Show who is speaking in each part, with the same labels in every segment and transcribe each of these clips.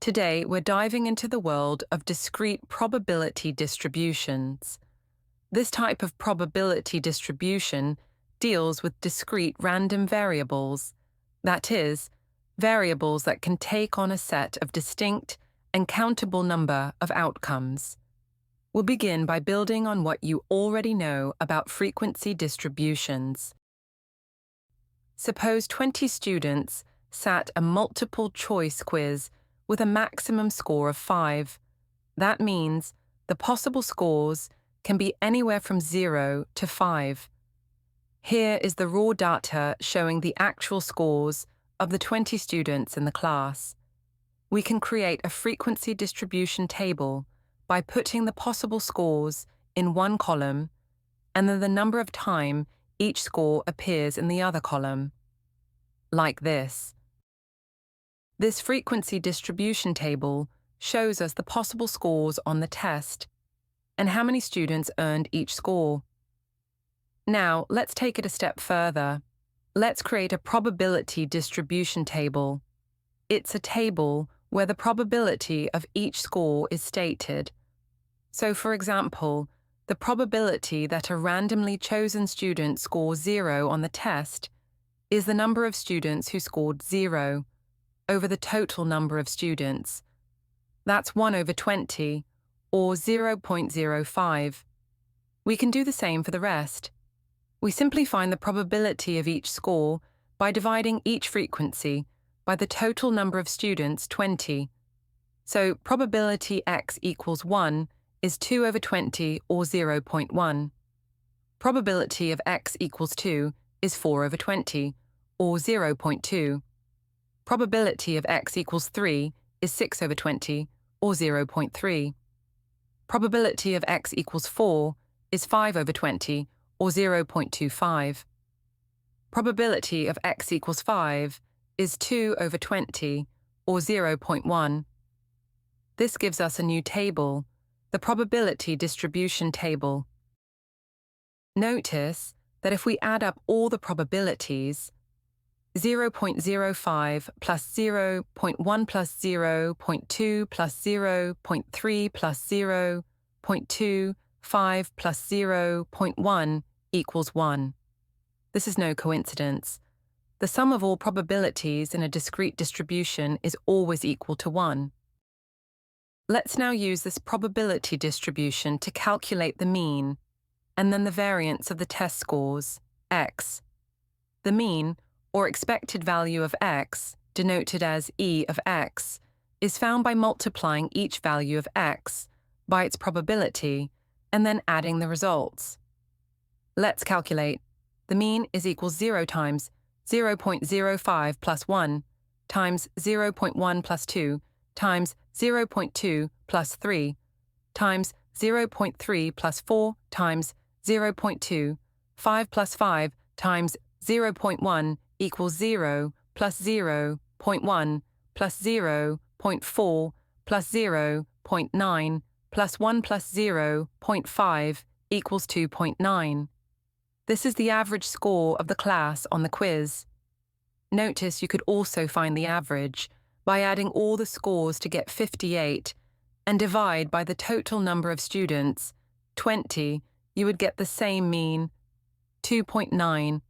Speaker 1: Today, we're diving into the world of discrete probability distributions. This type of probability distribution deals with discrete random variables, that is, variables that can take on a set of distinct and countable number of outcomes. We'll begin by building on what you already know about frequency distributions. Suppose 20 students sat a multiple-choice quiz with a maximum score of 5. That means the possible scores can be anywhere from 0 to 5. Here is the raw data showing the actual scores of the 20 students in the class. We can create a frequency distribution table by putting the possible scores in one column and then the number of time each score appears in the other column. Like this. This frequency distribution table shows us the possible scores on the test and how many students earned each score. Now, let's take it a step further. Let's create a probability distribution table. It's a table where the probability of each score is stated. So, for example, the probability that a randomly chosen student scores 0 on the test is the number of students who scored 0 over the total number of students. That's 1 over 20, or 0.05. We can do the same for the rest. We simply find the probability of each score by dividing each frequency by the total number of students, 20. So probability x equals 1 is 2 over 20, or 0.1. Probability of x equals 2 is 4 over 20, or 0.2. Probability of x equals 3 is 6 over 20, or 0.3. Probability of x equals 4 is 5 over 20, or 0.25. Probability of x equals 5 is 2 over 20, or 0.1. This gives us a new table, the probability distribution table. Notice that if we add up all the probabilities, 0.05 plus 0.1 plus 0.2 plus 0.3 plus 0.2, 5 plus 0.1 equals 1. This is no coincidence. The sum of all probabilities in a discrete distribution is always equal to 1. Let's now use this probability distribution to calculate the mean, and then the variance of the test scores, x. The mean, or expected value of x, denoted as e of x, is found by multiplying each value of x by its probability and then adding the results. Let's calculate. The mean is equals 0 times 0.05 plus 1 times 0.1 plus 2 times 0.2 plus 3 times 0.3 plus 4 times 0.2, 5 plus 5 times 0.1 equals 0 plus 0.1 plus 0.4 plus 0.9 plus 1 plus 0.5 equals 2.9. This is the average score of the class on the quiz. Notice you could also find the average by adding all the scores to get 58 and divide by the total number of students, 20, you would get the same mean, 2.9.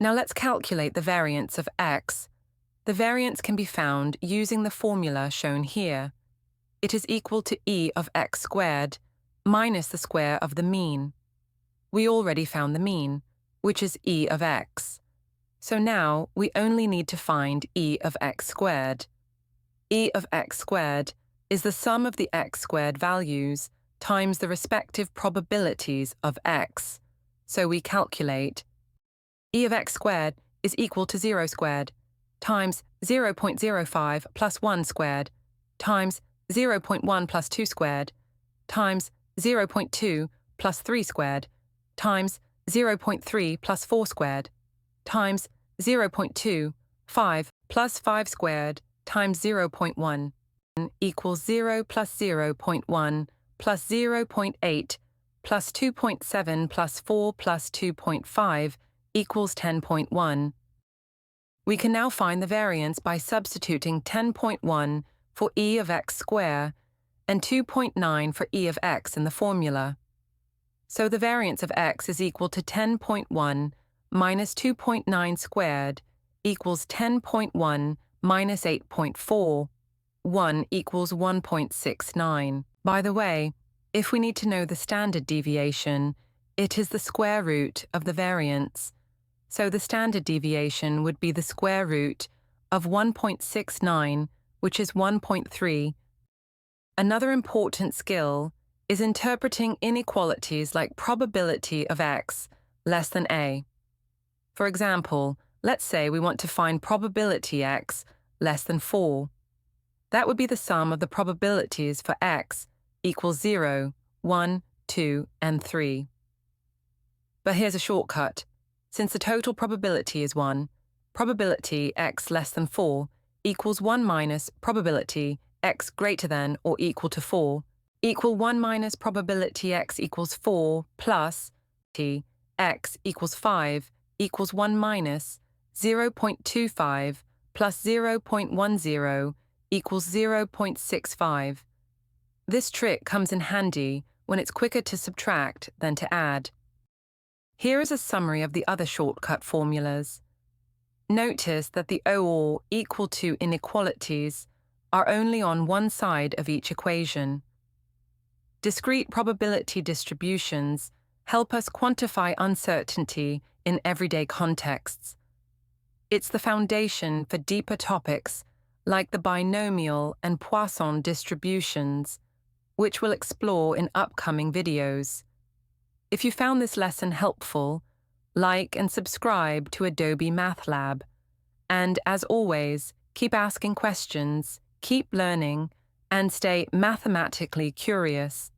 Speaker 1: Now let's calculate the variance of x. The variance can be found using the formula shown here. It is equal to e of x squared minus the square of the mean. We already found the mean, which is e of x. So now we only need to find e of x squared. E of x squared is the sum of the x squared values times the respective probabilities of x. So we calculate e of x squared is equal to 0 squared times 0.05 plus 1 squared times 0.1 plus 2 squared times 0.2 plus 3 squared times 0.3 plus 4 squared times 0.2, 5 plus 5 squared times 0.1 equals 0 plus 0.1 plus 0.8 plus 2.7 plus 4 plus 2.5 equals 10.1. We can now find the variance by substituting 10.1 for e of x squared and 2.9 for e of x in the formula. So the variance of x is equal to 10.1 minus 2.9 squared equals 10.1 minus 8.4. 1 equals 1.69. By the way, if we need to know the standard deviation, it is the square root of the variance. So the standard deviation would be the square root of 1.69, which is 1.3. Another important skill is interpreting inequalities like probability of x less than a. For example, let's say we want to find probability x less than 4. That would be the sum of the probabilities for x equals 0, 1, 2, and 3. But here's a shortcut. Since the total probability is 1, probability x less than 4 equals 1 minus probability x greater than or equal to 4, equal 1 minus probability x equals 4 plus t x equals 5 equals 1 minus 0.25 plus 0.10 equals 0.65. This trick comes in handy when it's quicker to subtract than to add. Here is a summary of the other shortcut formulas. Notice that the or equal to inequalities are only on one side of each equation. Discrete probability distributions help us quantify uncertainty in everyday contexts. It's the foundation for deeper topics like the binomial and Poisson distributions, which we'll explore in upcoming videos. If you found this lesson helpful, like and subscribe to Adobe Math Lab. And as always, keep asking questions, keep learning, and stay mathematically curious.